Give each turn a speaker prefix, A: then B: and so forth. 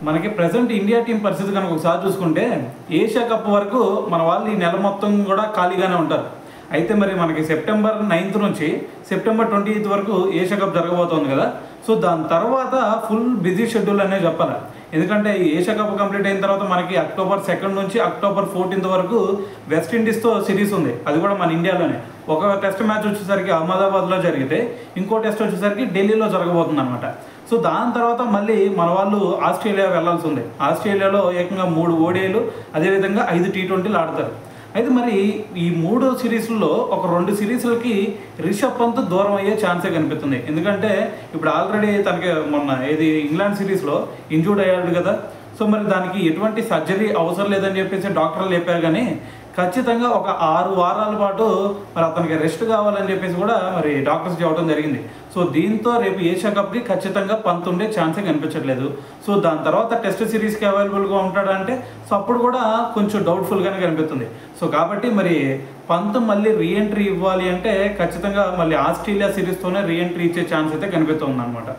A: మనకి present India team పరిస్థితి కనుక ఒకసారి చూసుకుంటే ఏషియా కప్ వరకు మన వాళ్ళు ఈ నెల మొత్తం కూడా ఖాళీగానే ఉంటారు. అయితే మరి మనకి సెప్టెంబర్ 9th నుంచి సెప్టెంబర్ 28th వరకు ఏషియా కప్ జరగబోతోంది కదా. సో దాని తర్వాత ఫుల్ బిజీ షెడ్యూల్ అనే చెప్పాలి. ఎందుకంటే ఈ ఏషియా కప్ కంప్లీట్ అయిన తర్వాత మనకి అక్టోబర్ 2 నుంచి అక్టోబర్ 14th వరకు వెస్టిండీస్తో సిరీస్ ఉంది. అది కూడా మన ఇండియాలోనే. ఒక టెస్ట్ మ్యాచ్ వచ్చేసరికి అహ్మదాబాద్లో జరిగితే ఇంకో టెస్ట్ వచ్చేసరికి ఢిల్లీలో జరగబోతుంది అనమాట. సో దాని తర్వాత మళ్ళీ మన వాళ్ళు ఆస్ట్రేలియా వెళ్లాల్సి ఉంది. ఆస్ట్రేలియాలో ఏకంగా 3 ODIలు అదేవిధంగా 5 T20లు ఆడతారు. అయితే మరి ఈ 3 సిరీస్లలో ఒక 2 సిరీస్లకి రిషబ్ పంత్ దూరం అయ్యే ఛాన్సే కనిపిస్తుంది. ఎందుకంటే ఇప్పుడు ఆల్రెడీ తనకి మొన్న ఇంగ్లాండ్ సిరీస్లో ఇంజూర్డ్ అయ్యాడు కదా. సో మరి దానికి ఎటువంటి సర్జరీ అవసరం లేదని చెప్పేసి డాక్టర్లు చెప్పారు. కానీ ఖచ్చితంగా ఒక 6 వారాల పాటు మరి అతనికి రెస్ట్ కావాలని చెప్పేసి కూడా మరి డాక్టర్స్ చెప్పడం జరిగింది. సో దీంతో రేపు ఏషియా కప్కి ఖచ్చితంగా పంత్ ఉండే ఛాన్సే కనిపించట్లేదు. సో దాని తర్వాత టెస్ట్ సిరీస్కి అవైలబుల్గా ఉంటాడంటే సో అప్పుడు కూడా కొంచెం డౌట్ఫుల్గానే కనిపిస్తుంది. సో కాబట్టి మరి పంత్ మళ్ళీ రీఎంట్రీ ఇవ్వాలి అంటే ఖచ్చితంగా మళ్ళీ ఆస్ట్రేలియా సిరీస్తోనే రీఎంట్రీ ఇచ్చే ఛాన్స్ అయితే కనిపిస్తుంది అనమాట.